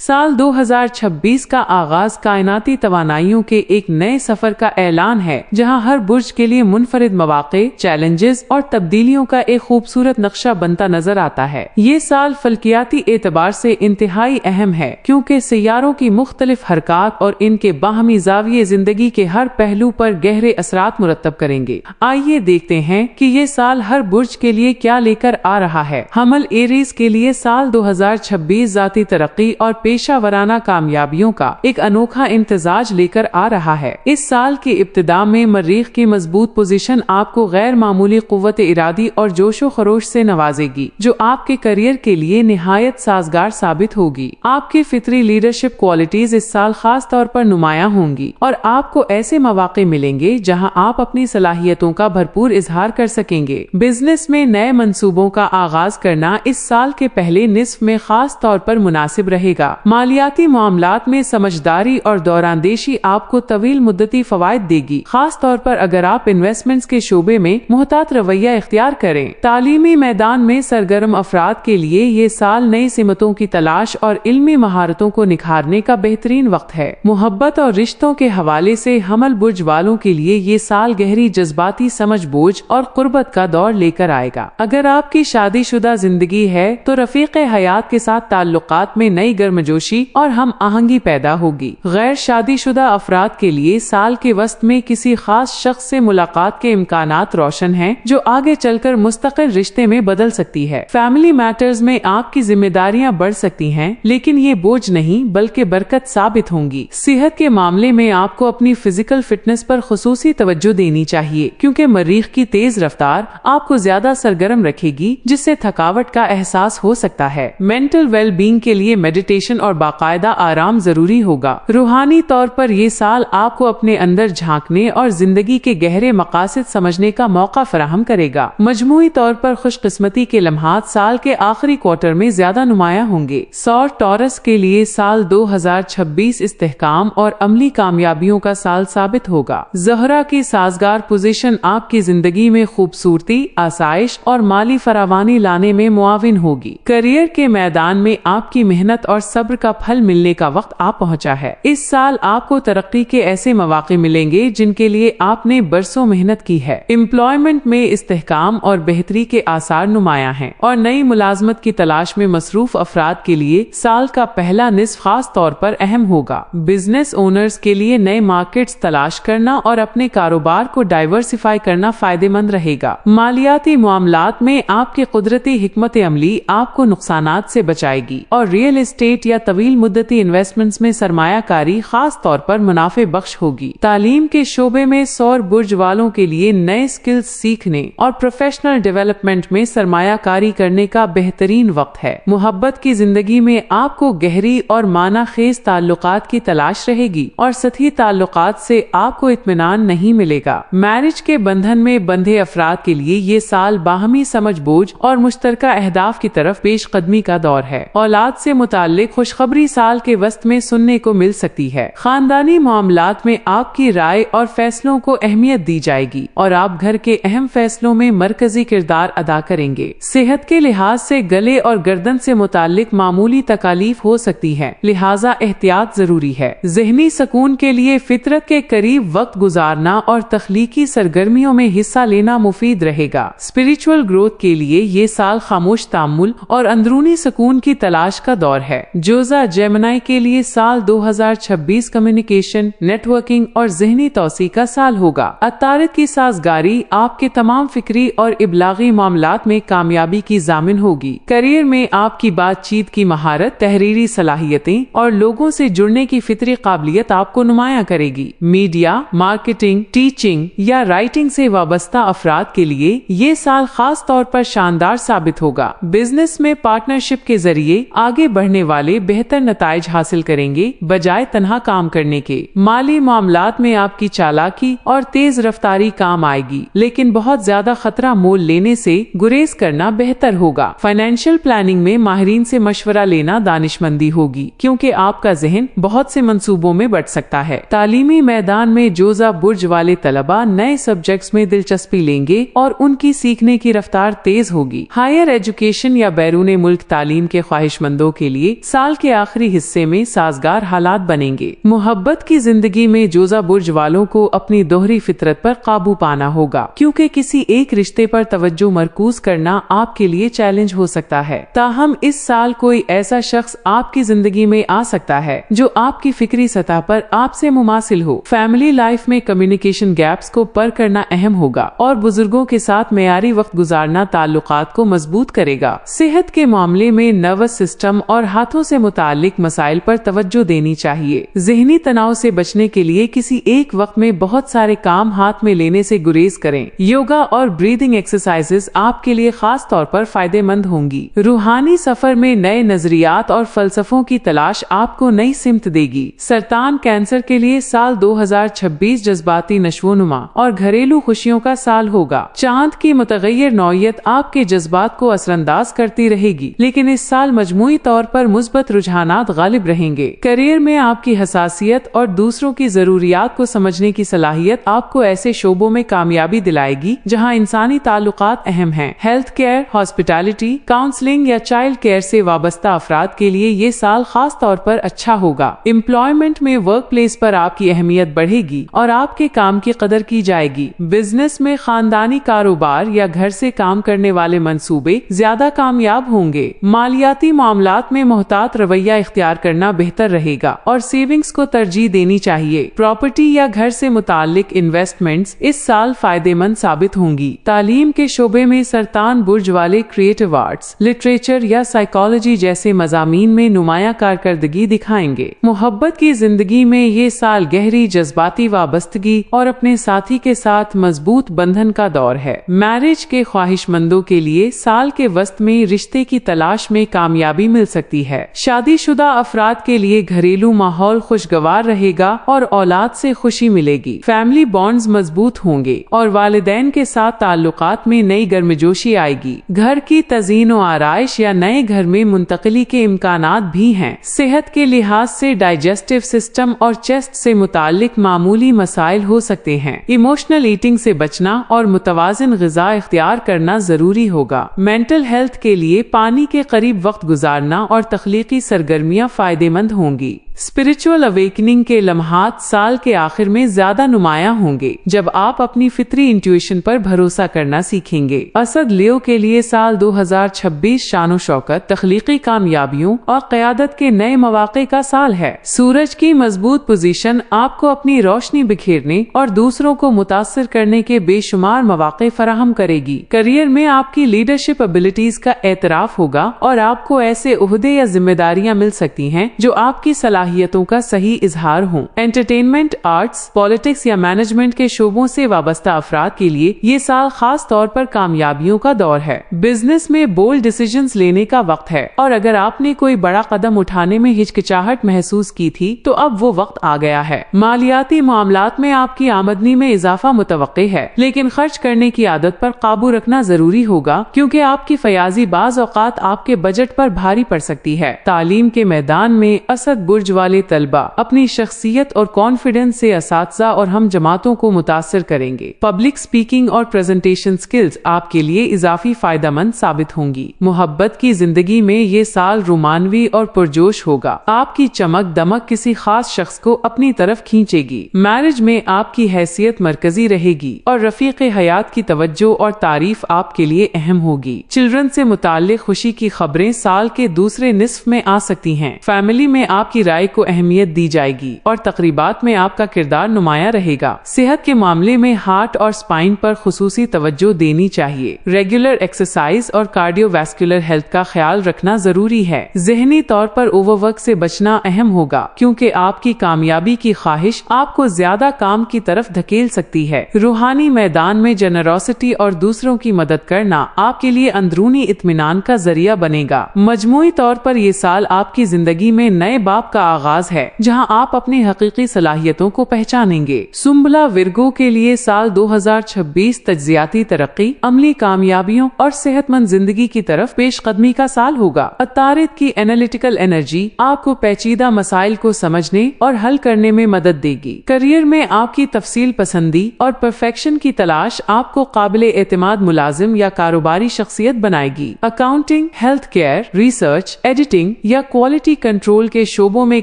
साल 2026 का आगाज कायनाती तवानाइयों के एक नए सफर का ऐलान है, जहां हर बुर्ज के लिए मुनफरिद मौक़े, चैलेंजेस और तब्दीलियों का एक खूबसूरत नक्शा बनता नजर आता है। ये साल फल्कियाती एतबार से इंतहाई अहम है, क्योंकि सैयारों की मुख्तलिफ हरकत और इनके बाहमी ज़ाविये जिंदगी के हर पहलू पर गहरे असरात मुरतब करेंगे। आइए देखते हैं कि ये साल हर बुर्ज के लिए क्या लेकर आ रहा है। हमल एरीज के लिए साल 2026 ज़ाती तरक्की और पेशा वराना कामयाबियों का एक अनोखा इम्तिजाज लेकर आ रहा है। इस साल की इब्तिदा में मरीख की मजबूत पोजीशन आपको गैर मामूली कुव्वत इरादी और जोशो खरोश से नवाजेगी, जो आपके करियर के लिए निहायत साजगार साबित होगी। आपकी फितरी लीडरशिप क्वालिटीज इस साल खास तौर पर नुमायां होंगी और आपको ऐसे मौके मिलेंगे जहां आप अपनी सलाहियतों का भरपूर इजहार कर सकेंगे। बिजनेस में नए मंसूबों का आगाज करना इस साल के पहले निस्फ में खास तौर पर मुनासिब रहेगा। मालियाती मामलात में समझदारी और दौरानदेशी आपको तवील मुद्दती फवायद देगी, खास तौर पर अगर आप इन्वेस्टमेंट्स के शोबे में मुहतात रवैया इख्तियार करें। तालीमी मैदान में सरगर्म अफराद के लिए ये साल नई सिमतों की तलाश और इल्मी महारतों को निखारने का बेहतरीन वक्त है। मोहब्बत और रिश्तों के हवाले से हमल बुर्ज वालों के लिए ये साल गहरी जज्बाती समझ बोझ और कुर्बत का दौर लेकर आएगा। अगर आपकी शादीशुदा जिंदगी है तो रफीक हयात के साथ ताल्लुकात में नई गर्मजोशी और हम आहंगी पैदा होगी। गैर शादीशुदा अफराद के लिए साल के वस्त में किसी खास शख्स से मुलाकात के इम्कानात रोशन हैं, जो आगे चलकर मुस्तकिल रिश्ते में बदल सकती है। फैमिली मैटर्स में आपकी जिम्मेदारियां बढ़ सकती हैं, लेकिन ये बोझ नहीं बल्कि बरकत साबित होंगी। सेहत के मामले में आपको अपनी फिजिकल फिटनेस पर खुसूसी तवज्जो देनी चाहिए, क्योंकि मरीख की तेज रफ्तार आपको ज्यादा सरगर्म रखेगी, जिससे थकावट का एहसास हो सकता है। मेंटल वेल बीइंग के लिए मेडिटेशन और बाकायदा आराम जरूरी होगा। रूहानी तौर पर ये साल आपको अपने अंदर झांकने और जिंदगी के गहरे मकासद समझने का मौका फराहम करेगा। मजमूई तौर पर खुशकिस्मती के लम्हात साल के आखिरी क्वार्टर में ज्यादा नुमायां होंगे। सौर टॉरस के लिए साल 2026 इस्तेहकाम और अमली कामयाबियों का साल साबित होगा। ज़हरा की साजगार पोजीशन आपकी जिंदगी में खूबसूरती, आसाइश और माली फरावानी लाने में मुआविन होगी। करियर के मैदान में आपकी मेहनत और सब्र का फल मिलने का वक्त आ पहुंचा है। इस साल आपको तरक्की के ऐसे मौके मिलेंगे जिनके लिए आपने बरसों मेहनत की है। एम्प्लॉयमेंट में इस्तेहकाम और बेहतरी के आसार नुमायां हैं और नई मुलाजमत की तलाश में मसरूफ अफराद के लिए साल का पहला निस्फ खास तौर पर अहम होगा। बिजनेस ओनर्स के लिए नए मार्केट्स तलाश करना और अपने कारोबार को डाइवर्सिफाई करना फायदेमंद रहेगा। मालियाती मामलात में आपकी कुदरती हिकमत अमली आपको नुकसानात से बचाएगी और रियल एस्टेट या तवील मुद्दती इन्वेस्टमेंट्स में सरमायाकारी खास तौर पर मुनाफे बख्श होगी। तालीम के शोबे में सौर बुर्ज वालों के लिए नए स्किल्स सीखने और प्रोफेशनल डेवलपमेंट में सरमायाकारी करने का बेहतरीन वक्त है। मोहब्बत की जिंदगी में आपको गहरी और माना खेज ताल्लुकात की तलाश रहेगी और सतही ताल्लुकात से आपको इत्मीनान नहीं मिलेगा। मैरिज के बंधन में बंधे अफराद के लिए ये साल बाहमी समझ बोझ और मुश्तरका अहदाफ की तरफ पेशकदमी का दौर है। औलाद से मुताल्लिक खुशखबरी साल के वस्त में सुनने को मिल सकती है। खानदानी मामलात में आपकी राय और फैसलों को अहमियत दी जाएगी और आप घर के अहम फैसलों में मरकजी किरदार अदा करेंगे। सेहत के लिहाज से गले और गर्दन से मुताल्लिक मामूली तकालीफ हो सकती है, लिहाजा एहतियात जरूरी है। ज़हनी सुकून के लिए फितरत के करीब वक्त गुजारना और तख्लीकी सरगर्मियों में हिस्सा लेना मुफीद रहेगा। स्पिरिचुअल ग्रोथ के लिए ये साल खामोश तामुल और अंदरूनी सुकून की तलाश का दौर है। जोजा जेमिनी के लिए साल 2026 कम्युनिकेशन, नेटवर्किंग और ज़हनी तौसी का साल होगा। अतारिद की साजगारी आपके तमाम फिक्री और इबलागी मामलात में कामयाबी की जामिन होगी। करियर में आपकी बातचीत की महारत, तहरीरी सलाहियतें और लोगों से जुड़ने की फितरी काबिलियत आपको नुमाया करेगी। मीडिया, मार्केटिंग, टीचिंग या राइटिंग से वाबस्ता अफराद के लिए ये साल खास तौर पर शानदार साबित होगा। बिजनेस में पार्टनरशिप के जरिए आगे बढ़ने वाले बेहतर नताइज हासिल करेंगे बजाय तन्हा काम करने के। माली मामलात में आपकी चालाकी और तेज रफ्तारी काम आएगी, लेकिन बहुत ज्यादा खतरा मोल लेने से गुरेज करना बेहतर होगा। फाइनेंशियल प्लानिंग में माहिरीन से मशवरा लेना दानिशमंदी होगी, क्योंकि आपका जहन बहुत से मंसूबों में बढ़ सकता है। तालीमी मैदान में जोजा बुर्ज वाले तलबा नए सब्जेक्ट्स में दिलचस्पी लेंगे और उनकी सीखने की रफ्तार तेज होगी। हायर एजुकेशन या बैरून मुल्क तालीम के ख्वाहिशमंदों के लिए साल साल के आखिरी हिस्से में साजगार हालात बनेंगे। मोहब्बत की जिंदगी में जोजा बुर्ज वालों को अपनी दोहरी फितरत पर काबू पाना होगा, क्योंकि किसी एक रिश्ते पर तवज्जो मरकूज करना आपके लिए चैलेंज हो सकता है। ताहम इस साल कोई ऐसा शख्स आपकी जिंदगी में आ सकता है जो आपकी फिक्री सतह पर आपसे मुमासिल हो। फैमिली लाइफ में कम्युनिकेशन गैप्स को पर करना अहम होगा और बुजुर्गों के साथ मेयारी वक्त गुजारना ताल्लुकात को मजबूत करेगा। सेहत के मामले में नर्वस सिस्टम और हाथों से मुताल्लिक मसाइल पर तवज्जो देनी चाहिए। ज़हनी तनाव से बचने के लिए किसी एक वक्त में बहुत सारे काम हाथ में लेने से गुरेज करें। योगा और ब्रीदिंग एक्सरसाइजेस आपके लिए खास तौर पर फायदेमंद होंगी। रूहानी सफर में नए नजरियात और फलसफों की तलाश आपको नई सिमत देगी। सरतान कैंसर के लिए साल 2026 जज्बाती नशोनुमा और घरेलू खुशियों का साल होगा। चांद की मुतगय्यर नौयत आपके जज्बात को असरअंदाज करती रहेगी, लेकिन इस साल मजमूई तौर पर मुस्बत रुझानात गालिब रहेंगे। करियर में आपकी हसासियत और दूसरों की जरूरियात को समझने की सलाहियत आपको ऐसे शोबों में कामयाबी दिलाएगी जहां इंसानी ताल्लुकात अहम हैं। हेल्थ केयर, हॉस्पिटैलिटी, काउंसलिंग या चाइल्ड केयर से वाबस्ता अफराद के लिए ये साल खास तौर पर अच्छा होगा। एम्प्लॉयमेंट में वर्क प्लेस पर आपकी अहमियत बढ़ेगी और आपके काम की कदर की जाएगी। बिजनेस में खानदानी कारोबार या घर से काम करने वाले मंसूबे ज्यादा कामयाब होंगे। मालियाती मामलात में मोहतात रवैया इख्तियार करना बेहतर रहेगा और सेविंग्स को तरजीह देनी चाहिए। प्रॉपर्टी या घर से मुताल्लिक इन्वेस्टमेंट्स इस साल फायदेमंद साबित होंगी। तालीम के शोबे में सरतान बुर्ज वाले क्रिएटिव आर्ट्स, लिटरेचर या साइकोलॉजी जैसे मजामीन में नुमाया कारकर्दगी दिखाएंगे। मोहब्बत की जिंदगी में ये साल गहरी जज्बाती वाबस्तगी और अपने साथी के साथ मजबूत बंधन का दौर है। मैरिज के ख्वाहिशमंदों के लिए साल के वस्त में रिश्ते की तलाश में कामयाबी मिल सकती है। शादीशुदा अफराद के लिए घरेलू माहौल खुशगवार रहेगा और औलाद से खुशी मिलेगी। फैमिली बॉन्ड्स मजबूत होंगे और वालिदैन के साथ ताल्लुकात में नई गर्मजोशी आएगी। घर की तज़ीन व आराइश या नए घर में मुंतकली के इम्कानात भी हैं। सेहत के लिहाज से डाइजेस्टिव सिस्टम और चेस्ट से मुताल्लिक मामूली मसाइल हो सकते हैं। इमोशनल ईटिंग से बचना और मुतवाजिन ग़िज़ा इख्तियार करना जरूरी होगा। मेंटल हेल्थ के लिए पानी के करीब वक्त गुजारना और तख्लीकी सरगर्मियां फायदेमंद होंगी। स्पिरिचुअल अवेकनिंग के लम्हात साल के आखिर में ज्यादा नुमाया होंगे जब आप अपनी फितरी इंट्यूशन पर भरोसा करना सीखेंगे। असद लियो के लिए साल 2026 शानो शौकत, तख्लीकी कामयाबियों और क़यादत के नए मौक़े का साल है। सूरज की मजबूत पोजीशन आपको अपनी रोशनी बिखेरने और दूसरों को मुतासिर करने के बेशुमार मौक़े फराहम करेगी। करियर में आपकी लीडरशिप एबिलिटीज का एतराफ होगा और आपको ऐसे ओहदे या जिम्मेदारियां मिल सकती हैं जो आपकी सलाहियतों का सही इजहार हों। एंटरटेनमेंट, आर्ट्स, पॉलिटिक्स या मैनेजमेंट के शोबों से वाबस्ता अफराद के लिए ये साल खास तौर पर कामयाबियों का दौर है। बिजनेस में बोल्ड डिसीजंस लेने का वक्त है और अगर आपने कोई बड़ा कदम उठाने में हिचकिचाहट महसूस की थी तो अब वो वक्त आ गया है। मालियाती मामलात में आपकी आमदनी में इजाफा मुतवक्के है, लेकिन खर्च करने की आदत पर काबू रखना जरूरी होगा क्योंकि आपकी फयाजी बाज औकात आपके बजट पर भारी पड़ सकती है। तालीम के मैदान में असद बुर्ज वाले तलबा अपनी शख्सियत और कॉन्फिडेंस से असातिज़ा और हम जमातों को मुतासिर करेंगे। पब्लिक स्पीकिंग और प्रेजेंटेशन स्किल्स आपके लिए इजाफी फायदेमंद साबित होंगी। मोहब्बत की जिंदगी में ये साल रोमानवी और पुरजोश होगा। आपकी चमक दमक किसी खास शख्स को अपनी तरफ खींचेगी। मैरिज में आपकी हैसियत मरकजी रहेगी और रफीक हयात की तवज्जो और तारीफ आपके लिए अहम होगी। चिल्ड्रन से मुताल्लिक खुशी की खबरें साल के दूसरे निस्फ में आ सकती हैं। फैमिली में आपकी राय को अहमियत दी जाएगी और तकरीबात में आपका किरदार नुमाया रहेगा। सेहत के मामले में हार्ट और स्पाइन पर खुसूसी तवज्जो देनी चाहिए। रेगुलर एक्सरसाइज और कार्डियोवैस्कुलर हेल्थ का ख्याल रखना जरूरी है। ज़हनी तौर पर ओवरवर्क से बचना अहम होगा क्योंकि आपकी कामयाबी की ख्वाहिश आपको ज्यादा काम की तरफ धकेल सकती है। रूहानी मैदान में जेनरोसिटी और दूसरों की मदद करना आपके लिए अंदरूनी इत्मीनान का जरिया बनेगा। मजमूई तौर पर ये साल आपकी जिंदगी में नए बाब का आगाज है जहां आप अपनी हकीकी सलाहियतों को पहचानेंगे। सुंबला विर्गो के लिए साल 2026 तज्जियाती तरक्की, अमली कामयाबियों और सेहतमंद जिंदगी की तरफ पेशकदमी का साल होगा। अतारिद की एनालिटिकल एनर्जी आपको पेचीदा मसाइल को समझने और हल करने में मदद देगी। करियर में आपकी तफसील पसंदी और परफेक्शन की तलाश आपको काबिल एतमाद मुलाजिम या कारोबारी शख्सियत बनाएगी। Accounting, health care, research, editing या क्वालिटी कंट्रोल के शोबों में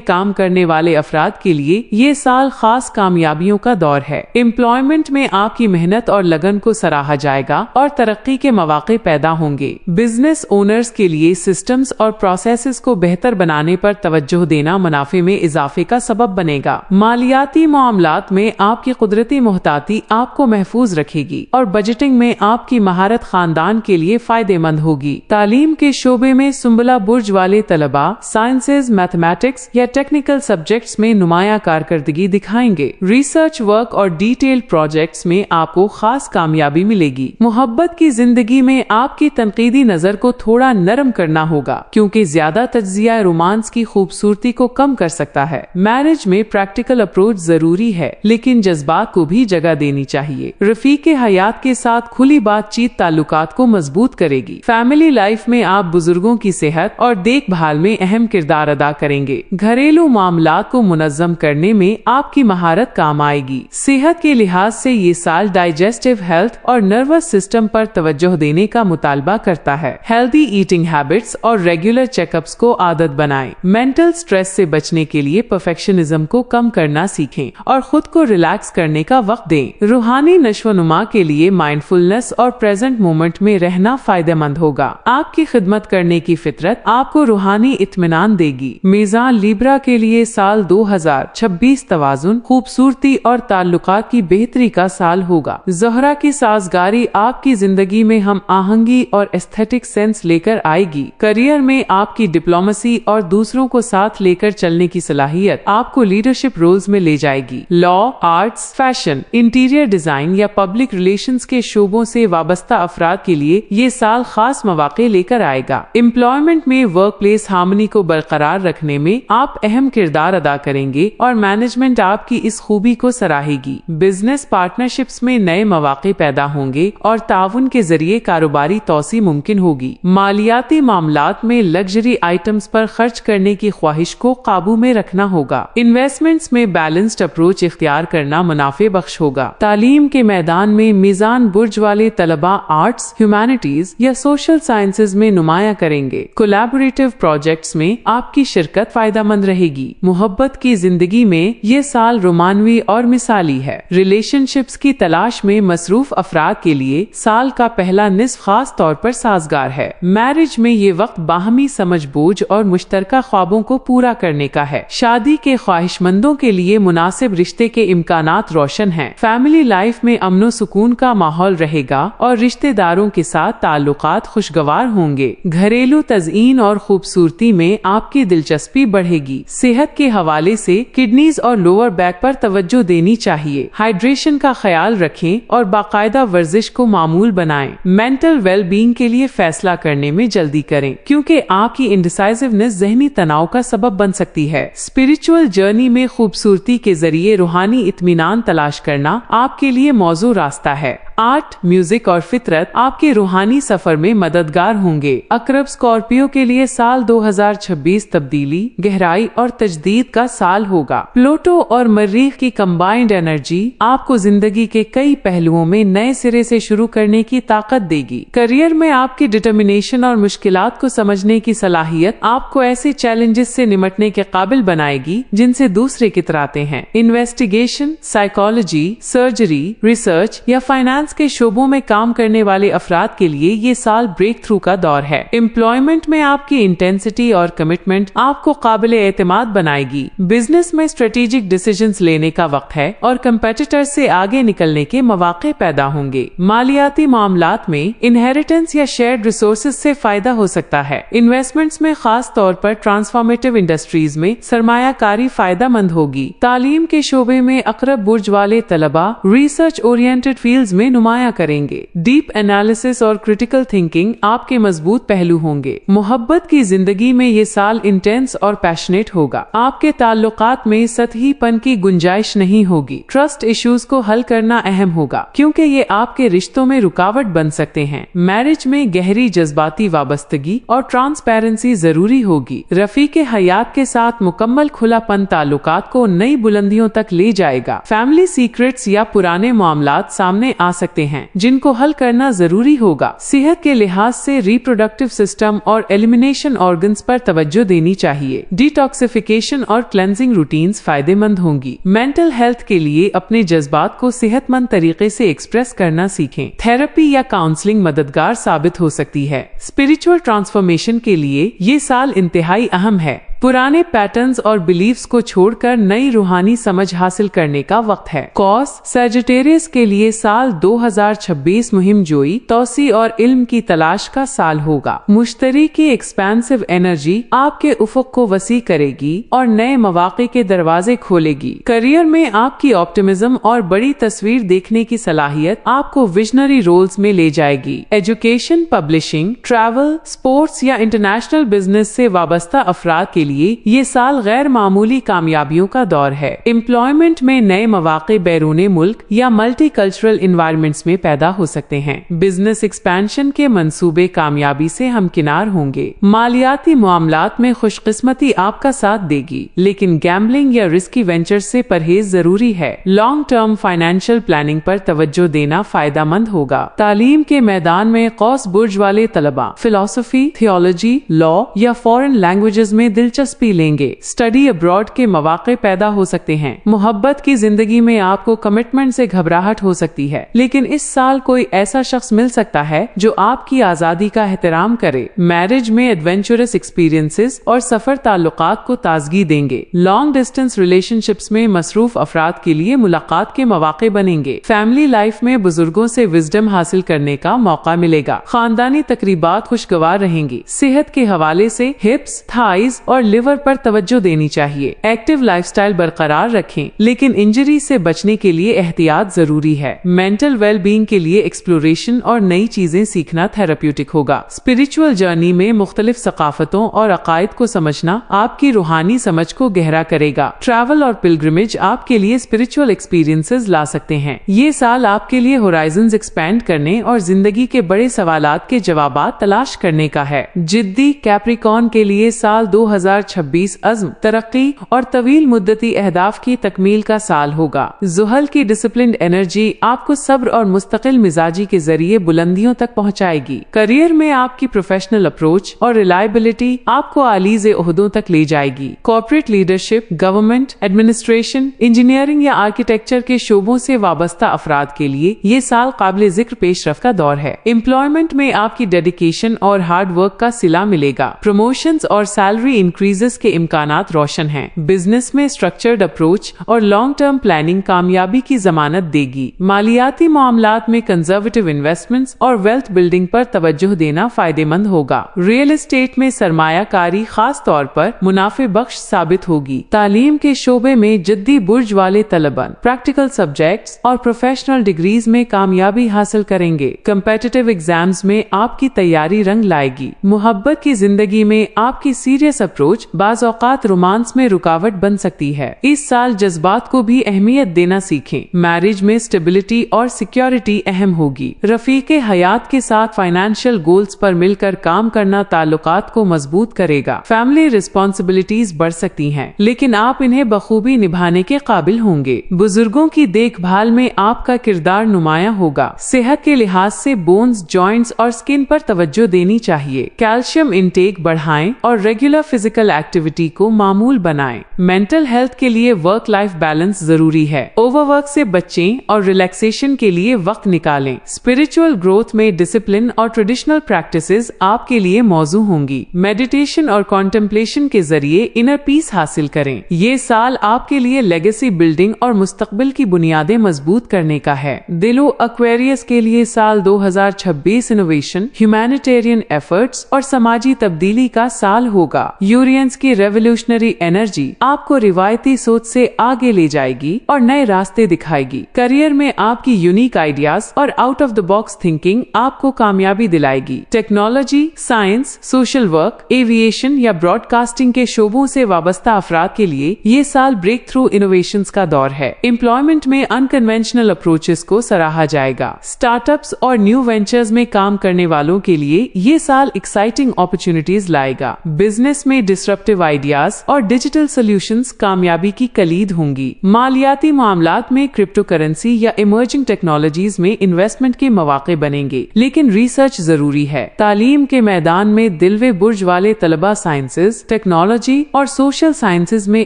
काम करने वाले अफराद के लिए ये साल खास कामयाबियों का दौर है। एम्प्लॉयमेंट में आपकी मेहनत और लगन को सराहा जाएगा और तरक्की के मौके पैदा होंगे। बिजनेस ओनर्स के लिए सिस्टम्स और प्रोसेसेस को बेहतर बनाने पर तवज्जो देना मुनाफे में इजाफे का सबब बनेगा। मालियाती मामलात में आपकी कुदरती मुहताती आपको महफूज रखेगी और बजटिंग में आपकी महारत खानदान के लिए फायदेमंद होगी। तालीम के शोबे में सुंबला बुर्ज वाले तलबा साइंसेज, मैथमेटिक्स या टेक्निकल सब्जेक्ट्स में नुमाया कारकर्दगी दिखाएंगे। रिसर्च वर्क और डिटेल प्रोजेक्ट्स में आपको खास कामयाबी मिलेगी। मोहब्बत की जिंदगी में आपकी तनकीदी नजर को थोड़ा नरम करना होगा क्योंकि ज्यादा तज्जिया रोमांस की खूबसूरती को कम कर सकता है। मैरिज में प्रैक्टिकल अप्रोच जरूरी है लेकिन जज्बात को भी जगह देनी चाहिए। रफीक हयात के साथ खुली बातचीत ताल्लुकात को मजबूत करेगी। फैमिली लाइफ में आप बुजुर्गों की सेहत और देखभाल में अहम किरदार अदा करेंगे। घरेलू मामलात को मुनज़्ज़म करने में आपकी महारत काम आएगी। सेहत के लिहाज से ये साल डाइजेस्टिव हेल्थ और नर्वस सिस्टम पर तवज्जो देने का मुतालबा करता है। हेल्दी ईटिंग हैबिट्स और रेगुलर चेकअप्स को आदत बनाएं। मेंटल स्ट्रेस से बचने के लिए परफेक्शनिज्म को कम करना सीखें और खुद को रिलैक्स करने का वक्त दें। रूहानी नशोनुमा के लिए माइंडफुलनेस और प्रेजेंट मोमेंट में रहना फायदेमंद होगा। आपकी खिदमत करने की फितरत आपको रूहानी इत्मीनान देगी। मीज़ान लिब्रा के लिए साल 2026 तवाज़ुन, खूबसूरती और ताल्लुकात की बेहतरी का साल होगा। ज़हरा की साजगारी आपकी जिंदगी में हम आहंगी और एस्थेटिक सेंस लेकर आएगी। करियर में आपकी डिप्लोमेसी और दूसरों को साथ लेकर चलने की सलाहियत आपको लीडरशिप रोल्स में ले जाएगी। Law, arts, fashion, interior design या पब्लिक रिलेशंस के शोबों से वाबस्ता अफराद के लिए ये साल खास मौके लेकर आएगा। एम्प्लॉयमेंट में वर्क प्लेस हार्मनी को बरकरार रखने में आप अहम किरदार अदा करेंगे और मैनेजमेंट आपकी इस खूबी को सराहेगी। बिजनेस पार्टनरशिप्स में नए मौके पैदा होंगे और ताउन के जरिए कारोबारी तौसी मुमकिन होगी। मालियाती मामलात में लग्जरी आइटम्स पर खर्च करने की ख्वाहिश को काबू में रखना होगा। इन्वेस्टमेंट्स में बैलेंस्ड अप्रोच इख्तियार करना मुनाफे बख्श होगा। तालीम के मैदान में मीज़ान बुर्ज वाले तलबा आर्ट्स, ह्यूमैनिटीज या सोशल साइंसेज में नुमाया करेंगे। कोलैबोरेटिव प्रोजेक्ट्स में आपकी शिरकत फायदेमंद रहेगी। मोहब्बत की जिंदगी में ये साल रोमानवी और मिसाली है। रिलेशनशिप्स की तलाश में मसरूफ अफराद के लिए साल का पहला निस्फ खास तौर पर साजगार है। मैरिज में ये वक्त बाहमी समझ बूझ और मुश्तरका ख्वाबों को पूरा करने का है। शादी के ख्वाहिशमंदों के लिए मुनासिब रिश्ते के इम्कानात रोशन हैं। फैमिली लाइफ में अमनो सुकून का माहौल रहेगा और रिश्तेदारों के साथ ताल्लुकात खुशगवार होंगे। घरेलू तज़ईन और खूबसूरती में आपकी दिलचस्पी बढ़ेगी। सेहत के हवाले से किडनीज और लोअर बैक पर तवज्जो देनी चाहिए। हाइड्रेशन का ख्याल रखें और बाकायदा वर्जिश को मामूल बनाएं। मेंटल वेल बीइंग के लिए फैसला करने में जल्दी करें क्योंकि आपकी इंडिसाइसिवनेस ज़हनी तनाव का सबब बन सकती है। स्पिरिचुअल जर्नी में खूबसूरती के जरिए रूहानी इत्मीनान तलाश करना आपके लिए मौजू रास्ता है। आर्ट, म्यूजिक और फितरत आपके रूहानी सफर में मददगार होंगे। अकरब स्कॉर्पियो के लिए साल 2026 तब्दीली, गहराई और तजदीद का साल होगा। प्लूटो और मरीख की कंबाइंड एनर्जी आपको जिंदगी के कई पहलुओं में नए सिरे से शुरू करने की ताकत देगी। करियर में आपकी डिटर्मिनेशन और मुश्किलात को समझने की सलाहियत आपको ऐसे चैलेंजेस से निमटने के काबिल बनाएगी जिनसे दूसरे कितराते हैं। इन्वेस्टिगेशन, साइकोलॉजी, सर्जरी, रिसर्च या फाइनेंस के शोबों में काम करने वाले अफराद के लिए ये साल ब्रेक थ्रू का दौर है। एम्प्लॉयमेंट में आपकी इंटेंसिटी और कमिटमेंट आपको काबिल एतमाद बनाएगी। बिजनेस में स्ट्रेटेजिक डिसीजंस लेने का वक्त है और कंपेटिटर से आगे निकलने के मौके पैदा होंगे। मालियाती मामलात में इनहेरिटेंस या शेयर्ड रिसोर्सेज से फायदा हो सकता है। इन्वेस्टमेंट्स में खास तौर पर ट्रांसफॉर्मेटिव इंडस्ट्रीज में सरमायाकारी फायदेमंद होगी। तालीम के शोबे में अकरब बुर्ज वाले तलबा रिसर्च ओरिएंटेड फील्ड्स में नुमाया करेंगे। डीप एनालिसिस और क्रिटिकल थिंकिंग आपके मजबूत पहलू होंगे। मोहब्बत की जिंदगी में ये साल इंटेंस और पैशनेट होगा। आपके ताल्लुकात में सतहीपन की गुंजाइश नहीं होगी। ट्रस्ट इश्यूज को हल करना अहम होगा, क्योंकि ये आपके रिश्तों में रुकावट बन सकते हैं। मैरिज में गहरी जज्बाती वाबस्तगी और ट्रांसपेरेंसी जरूरी होगी। रफीके हयात के साथ मुकम्मल खुलापन ताल्लुकात को नई बुलंदियों तक ले जाएगा। फैमिली सीक्रेट्स या पुराने मामलात सामने आ सकते हैं, जिनको हल करना जरूरी होगा। सेहत के लिहाज से रिप्रोडक्टिव सिस्टम और एलिमिनेशन ऑर्गन्स पर तवज्जो देनी चाहिए। डिटॉक्सिफिकेशन और क्लेंजिंग रूटीन्स फायदेमंद होंगी। मेंटल हेल्थ के लिए अपने जज्बात को सेहतमंद तरीके से एक्सप्रेस करना सीखें। थेरेपी या काउंसलिंग मददगार साबित हो सकती है। स्पिरिचुअल ट्रांसफॉर्मेशन के लिए ये साल इंतहाई अहम है। पुराने पैटर्न्स और बिलीफ्स को छोड़कर नई रूहानी समझ हासिल करने का वक्त है। कॉस सैजिटेरियस के लिए साल 2026 मुहिम जोई, तौसी और इल्म की तलाश का साल होगा। मुश्तरी की एक्सपेंसिव एनर्जी आपके उफुक को वसी करेगी और नए मौके के दरवाजे खोलेगी। करियर में आपकी ऑप्टिमिज्म और बड़ी तस्वीर देखने की सलाहियत आपको विजनरी रोल्स में ले जाएगी। एजुकेशन, पब्लिशिंग, ट्रैवल, स्पोर्ट्स या इंटरनेशनल बिजनेस से वाबस्ता अफराद के लिए ये साल गैर मामूली कामयाबियों का दौर है। एम्प्लॉयमेंट में नए मौके बैरूने मुल्क या मल्टी कल्चरल इन्वायरमेंट्स में पैदा हो सकते हैं। बिजनेस एक्सपेंशन के मंसूबे कामयाबी से हमकिनार होंगे। मालियाती मामलात में खुशकिस्मती आपका साथ देगी, लेकिन गैम्बलिंग या रिस्की वेंचर से परहेज जरूरी है। लॉन्ग टर्म फाइनेंशियल प्लानिंग पर तवज्जो देना फायदेमंद होगा। तालीम के मैदान में कौस बुर्ज वाले तलबा फिलॉसफी, थियोलॉजी, लॉ या फॉरेन लैंग्वेजेस में दिलचस्पी लेंगे। स्टडी अब्रॉड के मौके पैदा हो सकते हैं। मोहब्बत की जिंदगी में आपको कमिटमेंट से घबराहट हो सकती है, लेकिन इस साल कोई ऐसा शख्स मिल सकता है जो आपकी आजादी का एहतराम करे। मैरिज में एडवेंचरस एक्सपीरियंसेस और सफर ताल्लुकात को ताजगी देंगे। लॉन्ग डिस्टेंस रिलेशनशिप्स में मसरूफ अफराद के लिए मुलाकात के मौके बनेंगे। फैमिली लाइफ में बुजुर्गों से विजडम हासिल करने का मौका मिलेगा। खानदानी तकरीबात खुशगवार रहेंगी। सेहत के हवाले से हिप्स, थाइज और लिवर पर तवज्जो देनी चाहिए। एक्टिव लाइफस्टाइल बरकरार रखें, लेकिन इंजरी से बचने के लिए एहतियात जरूरी है। मेंटल वेल बीइंग के लिए एक्सप्लोरेशन और नई चीजें सीखना थेरेप्यूटिक होगा। स्पिरिचुअल जर्नी में मुख्तलिफ सकाफतों और अकायद को समझना आपकी रूहानी समझ को गहरा करेगा। ट्रैवल और पिलग्रिमेज आपके लिए स्पिरिचुअल एक्सपीरियंसेस ला सकते हैं। ये साल आपके लिए होराइजन्स एक्सपैंड करने और जिंदगी के बड़े सवालात के जवाबात तलाश करने का है। जिद्दी कैप्रिकॉर्न के लिए साल 2026 अज़्म, तरक्की और तवील मुद्दती अहदाफ की तकमील का साल होगा। जुहल की डिसिप्लिन्ड एनर्जी आपको सब्र और मुस्तकिल मिजाजी के जरिए बुलंदियों तक पहुंचाएगी। करियर में आपकी प्रोफेशनल अप्रोच और रिलायबिलिटी आपको आलीज ओहदों तक ले जाएगी। Corporate leadership, government, administration, engineering या आर्किटेक्चर के शोबों से वाबस्ता अफराद के लिए ये साल काबिल जिक्र पेशरफ का दौर है। एम्प्लॉयमेंट में आपकी डेडिकेशन और हार्ड वर्क का सिला मिलेगा। प्रमोशंस और सैलरी इंक्रीजेस के इम्कानात रोशन हैं। बिजनेस में स्ट्रक्चर्ड अप्रोच और लॉन्ग टर्म प्लानिंग कामयाबी की जमानत देगी। मालियाती मामलात में कंजर्वेटिव इन्वेस्टमेंट्स और वेल्थ बिल्डिंग पर तवज्जो देना फायदेमंद होगा। रियल एस्टेट में सरमायाकारी खास तौर पर मुनाफे बख्श साबित होगी। तालीम के शोबे में जिद्दी बुर्ज वाले तलबन प्रैक्टिकल सब्जेक्ट्स और प्रोफेशनल डिग्रीज में कामयाबी हासिल करेंगे। कम्पिटिटिव एग्जाम्स में आपकी तैयारी रंग लाएगी। मोहब्बत की जिंदगी में आपकी सीरियस अप्रोच बाज़ औक़ात रोमांस में रुकावट बन सकती है। इस साल जज्बात को भी अहमियत देना सीखें। मैरिज में स्टेबिलिटी और सिक्योरिटी अहम होगी। रफीके हयात के साथ फाइनेंशियल गोल्स पर मिलकर काम करना ताल्लुकात को मजबूत करेगा। फैमिली रिस्पॉन्सिबिलिटीज बढ़ सकती हैं, लेकिन आप इन्हें बखूबी निभाने के काबिल होंगे। बुजुर्गों की देखभाल में आपका किरदार नुमाया होगा। सेहत के लिहाज से बोन्स, जॉइंट्स और स्किन पर तवज्जो देनी चाहिए। कैल्शियम इंटेक बढ़ाएं और रेगुलर फिजिकल एक्टिविटी को मामूल बनाएं। मेंटल हेल्थ के लिए वर्क लाइफ बैलेंस जरूरी है। ओवरवर्क से बचें और रिलैक्सेशन के लिए वक्त निकालें। स्पिरिचुअल ग्रोथ में डिसिप्लिन और ट्रेडिशनल प्रैक्टिसेस आपके लिए मौजू होंगी। मेडिटेशन और कॉन्टेम्पलेशन के जरिए इनर पीस हासिल करें। ये साल आपके लिए लेगेसी बिल्डिंग और मुस्तकबिल की बुनियादें मजबूत करने का है। दिलो एक्वेरियस के लिए साल 2026 इनोवेशन, ह्यूमैनिटेरियन एफर्ट्स और समाजी तब्दीली का साल होगा। मर्क्यूरियंस की रेवोल्यूशनरी एनर्जी आपको रिवायती सोच से आगे ले जाएगी और नए रास्ते दिखाएगी। करियर में आपकी यूनिक आइडियाज और out of the box thinking आपको कामयाबी दिलाएगी। Technology, science, social work, aviation या ब्रॉडकास्टिंग के शोबों से वाबस्ता अफराद के लिए ये साल ब्रेक थ्रू इनोवेशंस का दौर है। एम्प्लॉयमेंट में अनकन्वेंशनल अप्रोचेस को सराहा जाएगा। स्टार्टअप्स और न्यू वेंचर्स में काम करने वालों के लिए ये साल एक्साइटिंग अपॉर्चुनिटीज लाएगा। बिजनेस में डिसरप्टिव आइडियाज और डिजिटल सॉल्यूशंस कामयाबी की कलीद होंगी। मालियाती मामलात में क्रिप्टो करेंसी या इमर्जिंग टेक्नोलॉजीज में इन्वेस्टमेंट के मौके बनेंगे, लेकिन रिसर्च जरूरी है। तालीम के मैदान में दिलवे बुर्ज वाले तलबा साइंसेज, टेक्नोलॉजी और सोशल साइंसेज में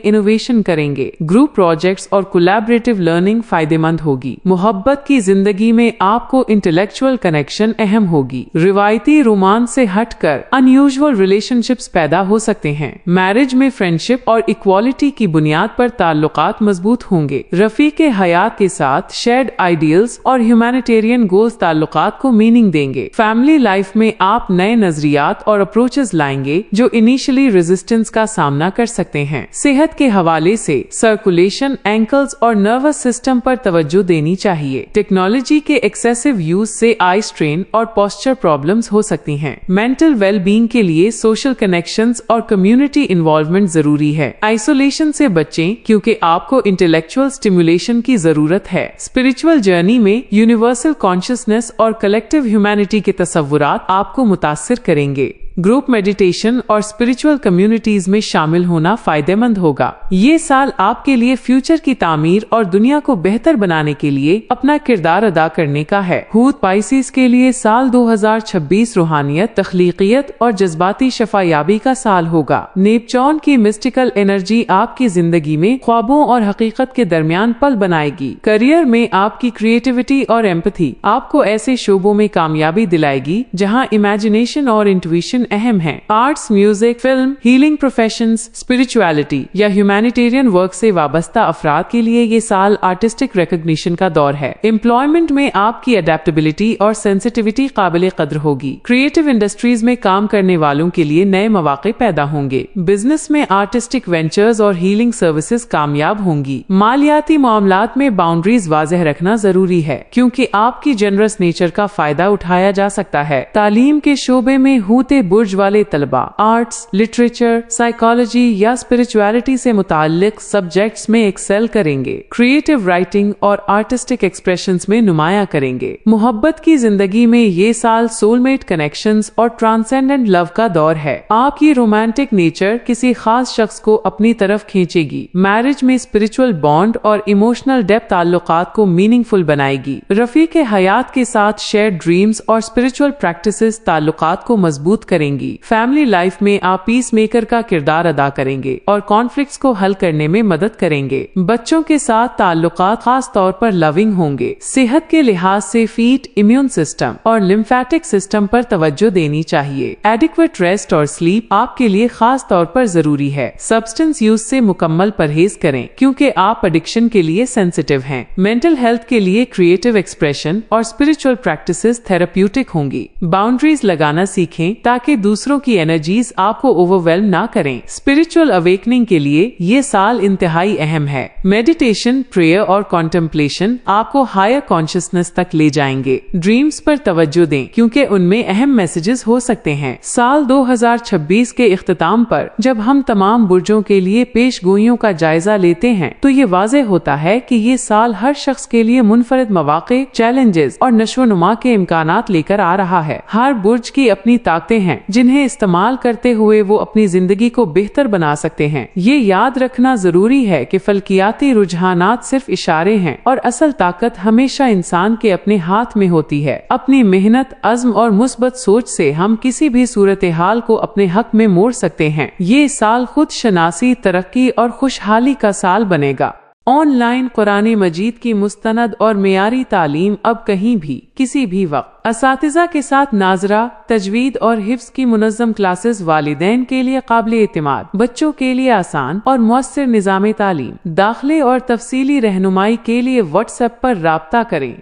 इनोवेशन करेंगे। ग्रुप प्रोजेक्ट्स और कोलैबोरेटिव लर्निंग फायदेमंद होगी। मोहब्बत की जिंदगी में आपको इंटेलेक्चुअल कनेक्शन अहम होगी। रिवायती रोमांस से हटकर अनयूजुअल रिलेशनशिप्स पैदा हो सकते हैं। मैरिज में फ्रेंडशिप और इक्वालिटी की बुनियाद पर ताल्लुकात मजबूत होंगे। रफीक हयात के साथ शेयर्ड आइडियल्स और ह्यूमैनिटेरियन गोल्स ताल्लुकात को मीनिंग देंगे। फैमिली लाइफ में आप नए नजरियात और अप्रोचेस लाएंगे जो इनिशियली रेजिस्टेंस का सामना कर सकते हैं। सेहत के हवाले से सर्कुलेशन, एंकल्स और नर्वस सिस्टम पर तवज्जो देनी चाहिए। टेक्नोलॉजी के एक्सेसिव यूज से आई स्ट्रेन और पोस्चर प्रॉब्लम्स हो सकती हैं। मेंटल वेल बीइंग के लिए सोशल कनेक्शंस और कम्युनिटी इन्वॉल्वमेंट जरूरी है। आइसोलेशन से बचें क्योंकि आपको इंटेलेक्चुअल स्टिमुलेशन की जरूरत है। स्पिरिचुअल जर्नी में यूनिवर्सल कॉन्शियसनेस और कलेक्टिव ह्यूमैनिटी के तसव्वुरात आपको मुतासिर करेंगे। ग्रुप मेडिटेशन और स्पिरिचुअल कम्युनिटीज में शामिल होना फायदेमंद होगा। ये साल आपके लिए फ्यूचर की तामीर और दुनिया को बेहतर बनाने के लिए अपना किरदार अदा करने का है। हूत पाइसिस के लिए साल 2026 रूहानियत, तख्लीकियत और जज्बाती शफायाबी का साल होगा। नेपच्यून की मिस्टिकल एनर्जी आपकी जिंदगी में ख्वाबों और हकीकत के दरमियान पल बनाएगी। करियर में आपकी क्रिएटिविटी और एम्पैथी आपको ऐसे शोबों में कामयाबी दिलाएगी जहां इमेजिनेशन और इंट्यूशन अहम है। Arts, music, film, healing professions, spirituality या ह्यूमैनिटेरियन वर्क से वाबस्ता अफराद के लिए ये साल आर्टिस्टिक रिकॉग्निशन का दौर है। एम्प्लॉयमेंट में आपकी अडेप्टेबिलिटी और सेंसिटिविटी काबिल कद्र होगी। क्रिएटिव इंडस्ट्रीज में काम करने वालों के लिए नए मौके पैदा होंगे। बिजनेस में आर्टिस्टिक वेंचर्स और हीलिंग सर्विसेज कामयाब होंगी। मालियाती मामलात में बाउंड्रीज वाज़ेह रखना जरूरी है क्योंकि आपकी जनरस नेचर का फायदा उठाया जा सकता है। तालीम के शोबे में हूते बुर्ज वाले तलबा आर्ट्स, लिटरेचर, साइकोलॉजी या स्पिरिचुअलिटी से मुताल्लिक सब्जेक्ट्स में एक्सेल करेंगे। क्रिएटिव राइटिंग और आर्टिस्टिक एक्सप्रेशंस में नुमाया करेंगे। मोहब्बत की जिंदगी में ये साल सोलमेट कनेक्शंस और ट्रांसेंडेंट लव का दौर है। आपकी रोमांटिक नेचर किसी खास शख्स को अपनी तरफ खींचेगी। मैरिज में स्पिरिचुअल बॉन्ड और इमोशनल डेप्थ ताल्लुकात को मीनिंगफुल बनाएगी। रफीक हयात के साथ शेयर्ड ड्रीम्स और स्पिरिचुअल प्रैक्टिसेस ताल्लुकात को मजबूत करेंगी। फैमिली लाइफ में आप पीस मेकर का किरदार अदा करेंगे और कॉन्फ्लिक्ट्स को हल करने में मदद करेंगे। बच्चों के साथ ताल्लुकात खास तौर पर लविंग होंगे। सेहत के लिहाज से फीट, इम्यून सिस्टम और लिम्फेटिक सिस्टम पर तवज्जो देनी चाहिए। एडिक्वेट रेस्ट और स्लीप आपके लिए खास तौर पर जरूरी है। सब्सटेंस यूज से मुकम्मल परहेज करें क्योंकि आप एडिक्शन के लिए सेंसिटिव हैं। मेंटल हेल्थ के लिए क्रिएटिव एक्सप्रेशन और स्पिरिचुअल प्रैक्टिसेस थेरेप्यूटिक होंगी। बाउंड्रीज लगाना सीखें ताकि दूसरों की एनर्जीज आपको ओवरवेल्म ना करें। स्पिरिचुअल अवेकनिंग के लिए ये साल इंतहाई अहम है। मेडिटेशन, प्रेयर और कॉन्टेम्पलेशन आपको हायर कॉन्शियसनेस तक ले जाएंगे। ड्रीम्स पर तवज्जो दें क्योंकि उनमें अहम मैसेजेस हो सकते हैं। साल 2026 के इख्तिताम पर जब हम तमाम बुर्जों के लिए पेशगोइयों का जायजा लेते हैं तो ये वाज़ेह होता है कि ये साल हर शख्स के लिए मुनफरिद मौके, चैलेंजेस और नशोनुमा के इम्कानात लेकर आ रहा है। हर बुर्ज की अपनी ताकतें हैं जिन्हें इस्तेमाल करते हुए वो अपनी जिंदगी को बेहतर बना सकते हैं। ये याद रखना जरूरी है कि फल्कियाती रुझानात सिर्फ इशारे हैं और असल ताकत हमेशा इंसान के अपने हाथ में होती है। अपनी मेहनत, अज़्म और मुस्बत सोच से हम किसी भी सूरत हाल को अपने हक में मोड़ सकते हैं। ये साल खुद शनासी, तरक्की और खुशहाली का साल बनेगा। ऑनलाइन कुरान मजीद की मुस्तनद और मेयारी तालीम अब कहीं भी किसी भी वक्त असातिज़ा के साथ नाजरा, तजवीद और हिफ्ज़ की मुनज़्ज़म क्लासेस वालिदैन के लिए काबिल एतमाद, बच्चों के लिए आसान और मुअस्सिर निज़ाम तालीम। दाखिले और तफसीली रहनुमाई के लिए व्हाट्सएप पर राब्ता करें।